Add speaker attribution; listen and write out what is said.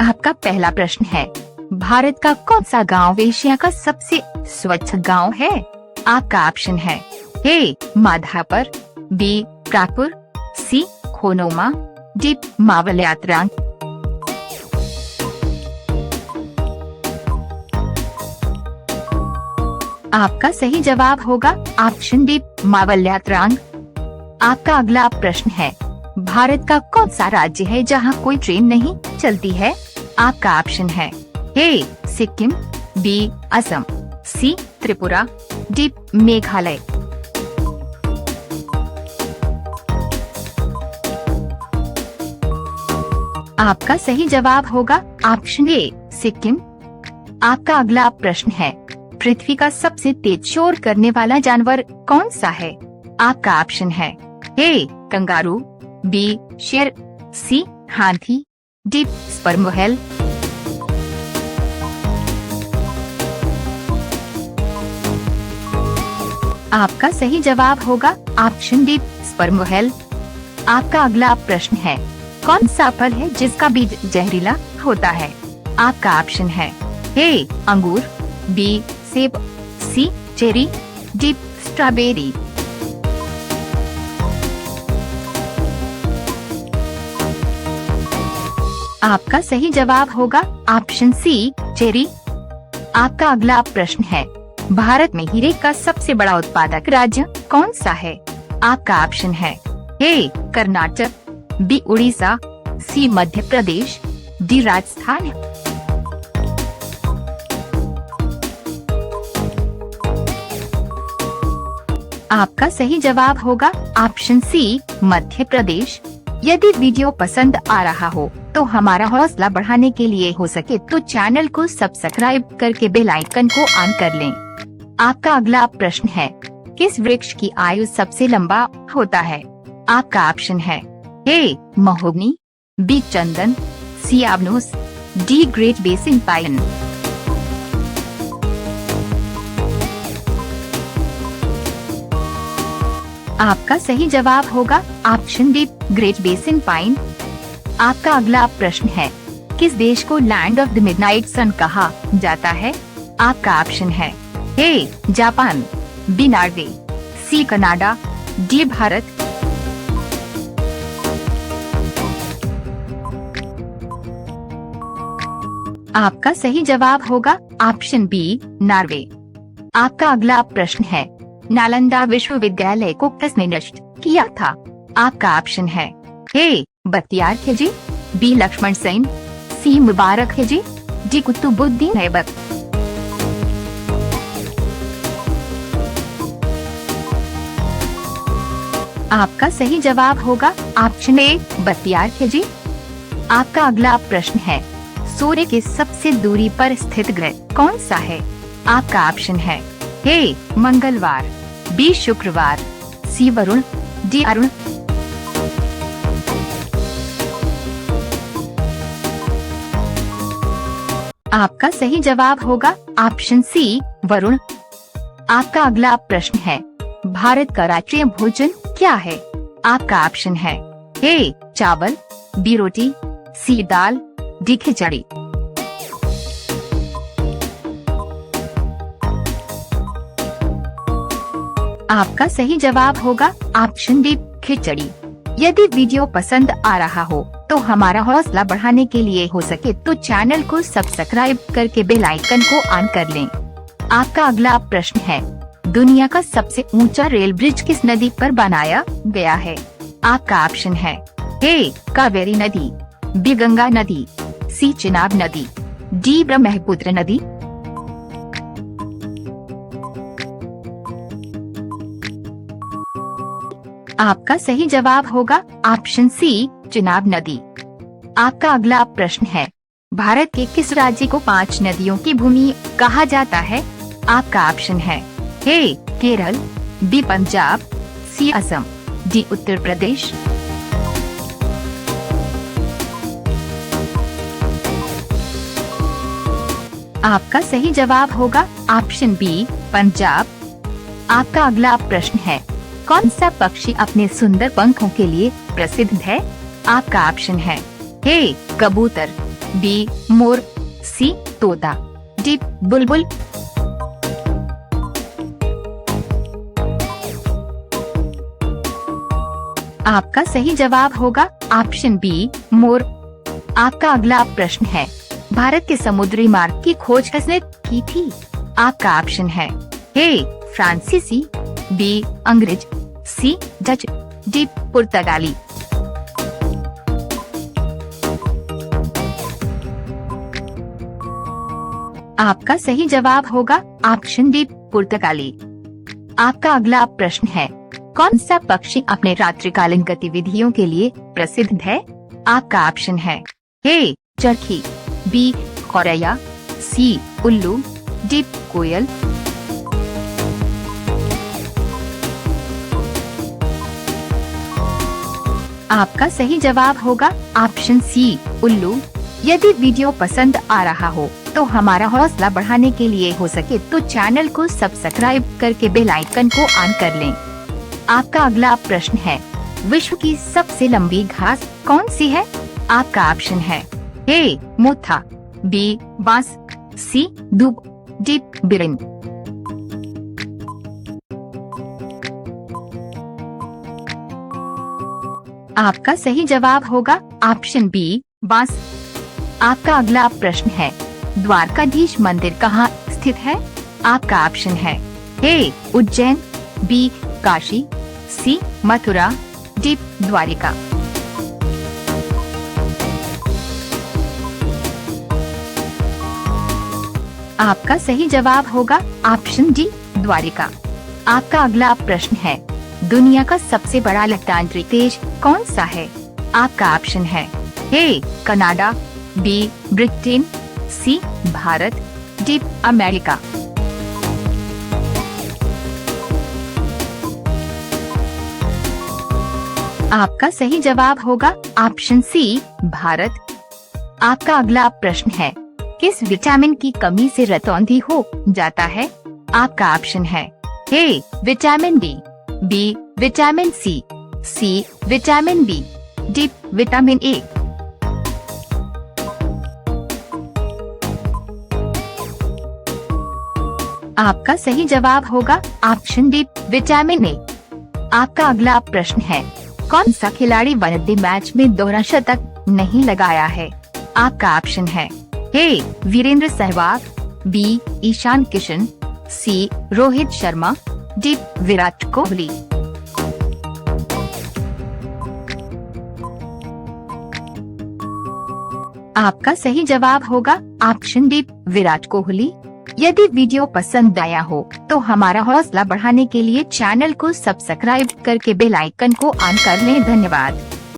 Speaker 1: आपका पहला प्रश्न है, भारत का कौन सा गांव एशिया का सबसे स्वच्छ गांव है? आपका ऑप्शन है ए माधापर, बी प्रागपुर, सी खोनोमा, डी मावलियात्रांग। आपका सही जवाब होगा ऑप्शन डी मावलियात्रांग। आपका अगला प्रश्न है, भारत का कौन सा राज्य है जहां कोई ट्रेन नहीं चलती है? आपका ऑप्शन है ए सिक्किम, बी असम, सी त्रिपुरा, डी मेघालय। आपका सही जवाब होगा ऑप्शन ए सिक्किम। आपका अगला प्रश्न है, पृथ्वी का सबसे तेज शोर करने वाला जानवर कौन सा है? आपका ऑप्शन है ए कंगारू, बी शेर, सी हाथी, डी स्पर्म व्हेल। आपका सही जवाब होगा ऑप्शन डी स्पर्म व्हेल। आपका अगला प्रश्न है, कौन सा फल है जिसका बीज जहरीला होता है? आपका ऑप्शन है ए अंगूर, बी सेब, सी चेरी, डी स्ट्रॉबेरी। आपका सही जवाब होगा ऑप्शन सी चेरी। आपका अगला प्रश्न है, भारत में हीरे का सबसे बड़ा उत्पादक राज्य कौन सा है? आपका ऑप्शन है ए कर्नाटक, बी उड़ीसा, सी मध्य प्रदेश, डी राजस्थान। आपका सही जवाब होगा ऑप्शन सी मध्य प्रदेश। यदि वीडियो पसंद आ रहा हो तो हमारा हौसला बढ़ाने के लिए हो सके तो चैनल को सब्सक्राइब करके बेल आइकन को ऑन कर लें। आपका अगला प्रश्न है, किस वृक्ष की आयु सबसे लंबा होता है? आपका ऑप्शन है ए महोगनी, बी चंदन, सी आबनोस, डी ग्रेट बेसिन पाइन। आपका सही जवाब होगा option D great basin pine. आपका अगला प्रश्न है, किस देश को land of the midnight sun कहा जाता है? आपका ऑप्शन है A Japan, B Norway, C Canada, D Bharat. आपका सही जवाब होगा ऑप्शन बी नॉर्वे। आपका अगला प्रश्न है, नालंदा विश्वविद्यालय को किसने नष्ट किया था? आपका ऑप्शन है ए बख्तियार खिलजी, बी लक्ष्मण सेन, सी मुबारक खिलजी, डी कुतुबुद्दीन ऐबक। आपका सही जवाब होगा ऑप्शन ए बख्तियार खिलजी। आपका अगला प्रश्न है, सूर्य के सबसे दूरी पर स्थित ग्रह कौन सा है? आपका ऑप्शन है ए मंगलवार, बी शुक्रवार, सी वरुण, डी अरुण। आपका सही जवाब होगा ऑप्शन सी वरुण। आपका अगला प्रश्न है, भारत का राष्ट्रीय भोजन क्या है? आपका ऑप्शन है ए चावल, बी रोटी, सी दाल, डी खिचड़ी। आपका सही जवाब होगा ऑप्शन डी खिचड़ी। यदि वीडियो पसंद आ रहा हो तो हमारा हौसला बढ़ाने के लिए हो सके तो चैनल को सब्सक्राइब करके बेल आइकन को ऑन कर लें। आपका अगला प्रश्न है, दुनिया का सबसे ऊंचा रेल ब्रिज किस नदी पर बनाया गया है? आपका ऑप्शन है ए कावेरी नदी, बी गंगा नदी, सी चिनाब नदी, डी ब्रह्मपुत्र नदी। आपका सही जवाब होगा ऑप्शन सी चिनाब नदी। आपका अगला प्रश्न है, भारत के किस राज्य को 5 नदियों की भूमि कहा जाता है? आपका ऑप्शन है ए केरल, बी पंजाब, सी असम, डी उत्तर प्रदेश। आपका सही जवाब होगा ऑप्शन बी पंजाब। आपका अगला प्रश्न है, कौन सा पक्षी अपने सुंदर पंखों के लिए प्रसिद्ध है? आपका ऑप्शन है ए कबूतर, बी मोर, सी तोता, डी बुलबुल। आपका सही जवाब होगा ऑप्शन बी मोर। आपका अगला प्रश्न है, भारत के समुद्री मार्ग की खोज किसने की थी? आपका ऑप्शन है ए फ्रांसीसी, बी अंग्रेज, सी डच, डी पुर्तगाली। आपका सही जवाब होगा ऑप्शन डी पुर्तगाली। आपका अगला प्रश्न है, कौन सा पक्षी अपने रात्रिकालीन गतिविधियों के लिए प्रसिद्ध है? आपका ऑप्शन है ए चरखी, बी गौरैया, सी उल्लू, डी कोयल। आपका सही जवाब होगा ऑप्शन सी उल्लू। यदि वीडियो पसंद आ रहा हो तो हमारा हौसला बढ़ाने के लिए हो सके तो चैनल को सब्सक्राइब करके बेल आइकन को ऑन कर लें। आपका अगला प्रश्न है, विश्व की सबसे लंबी घास कौन सी है? आपका ऑप्शन है ए मोथा, बी बांस, सी दूब, डी बिरिन। आपका सही जवाब होगा ऑप्शन बी बांस। आपका अगला प्रश्न है, द्वारकाधीश मंदिर कहाँ स्थित है? आपका ऑप्शन है ए उज्जैन, बी काशी, सी मथुरा, डी द्वारिका। आपका सही जवाब होगा ऑप्शन डी द्वारिका। आपका अगला प्रश्न है, दुनिया का सबसे बड़ा लोकतांत्रिक देश कौन सा है? आपका ऑप्शन है A Canada, B Britain, C Bharat, D America. आपका सही जवाब होगा ऑप्शन सी भारत। आपका अगला प्रश्न है, किस विटामिन की कमी से रतौंधी हो जाता है? आपका ऑप्शन है A vitamin D, B vitamin C vitamin B, D vitamin A. आपका सही जवाब होगा ऑप्शन डी विटामिन ए। आपका अगला प्रश्न है, कौन सा खिलाड़ी वनडे मैच में दोहरा शतक नहीं लगाया है? आपका ऑप्शन है ए वीरेंद्र सहवाग, बी ईशान किशन, सी रोहित शर्मा, डी विराट कोहली। आपका सही जवाब होगा ऑप्शन डी विराट कोहली। यदि वीडियो पसंद आया हो तो हमारा हौसला बढ़ाने के लिए चैनल को सब्सक्राइब करके बेल आइकन को ऑन कर लें। धन्यवाद।